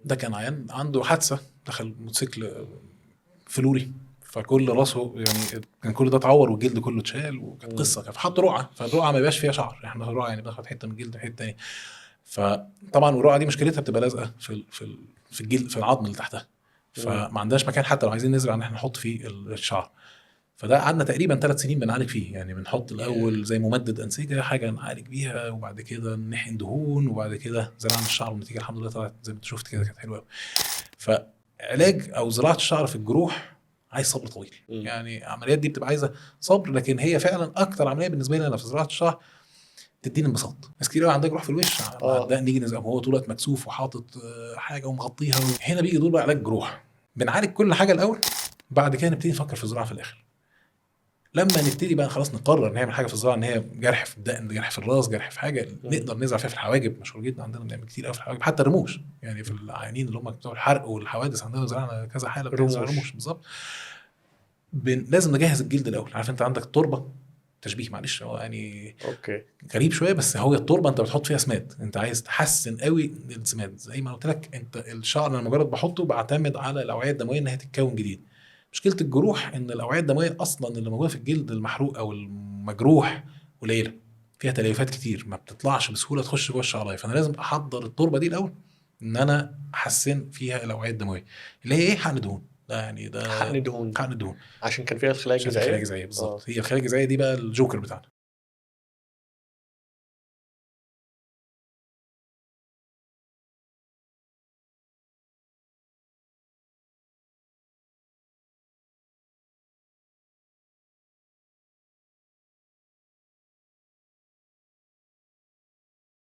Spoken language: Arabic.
ده كان عيان عنده حادثه، دخل موتوسيكل فلوري، فكل راسه يعني كان كل ده اتعور والجلد كله اتشال، وكانت قصه. كان حط رقعه، فالرقعه ما بيبقاش فيها شعر، احنا الرقعه يعني بناخد حته من الجلد حته تاني. فطبعا الرقعه دي مشكلتها بتبقى لازقه في الجلد، في العظم اللي تحتها، فما عندناش مكان حتى لو عايزين نزرع ان احنا نحط فيه الشعر. فده قعدنا تقريبا 3 سنين بنعالج فيه، يعني بنحط الاول زي ممدد انسجه حاجه نعالج بيها، وبعد كده نحقن دهون، وبعد كده زرعنا الشعر، والنتيجه الحمد لله طلعت زي ما انت شفت كده، كانت حلوه قوي. فعلاج او زراعه الشعر في الجروح عايز صبر طويل، يعني العمليات دي بتبقى عايزه صبر، لكن هي فعلا اكتر عمليه بالنسبه لي انا في زراعه الشعر تديني انبساط. ناس كتير قوي عندها جروح في الوش مع اه. الدقن، نيجي نزق هو طول الوقت مكسوف وحاطط حاجه ومغطيها. هنا بيجي دور بقى علاج جروح، بنعالج كل حاجه الاول، بعد كده نبتدي نفكر في الزراعه في الاخر. لما نبتدي بقى خلاص نقرر نعمل حاجه في الزراعه، ان هي جرح في الدقن، جرح في الراس، جرح في حاجه نقدر نزرع فيها، في الحواجب مشهور جدا عندنا، بنعمل كتير قوي في الحواجب، حتى الرموش يعني في العيانين اللي هم بتوع الحرق والحوادث عندنا زرعنا كذا حاله بنزرع رموش رموش. بالظبط. لازم نجهز الجلد الاول. عارف انت عندك تربه، تشبيه معلش هو يعني اوكي. غريب شويه، بس هو التربه انت بتحط فيها سماد، انت عايز تحسن قوي السماد. زي ما قلت لك انت الشعر انا مجرد بحطه بعتمد على الاوعيه الدمويه انها تتكون جديد. مشكله الجروح ان الاوعيه الدمويه اصلا اللي موجوده في الجلد المحروق او المجروح قليله، فيها تليفات كتير ما بتطلعش بسهوله تخش جوه الشعرايه، فانا لازم احضر التربه دي الاول ان انا احسن فيها الاوعيه الدمويه اللي هي ايه، حقن دهون. ده يعني ده حقن دهون حقن الدهون عشان كان فيها الخلايا عشان الخلايا الجذعيه. الجذعيه بالظبط. اه. هي الخلايا الجذعيه دي بقى الجوكر بتاعنا.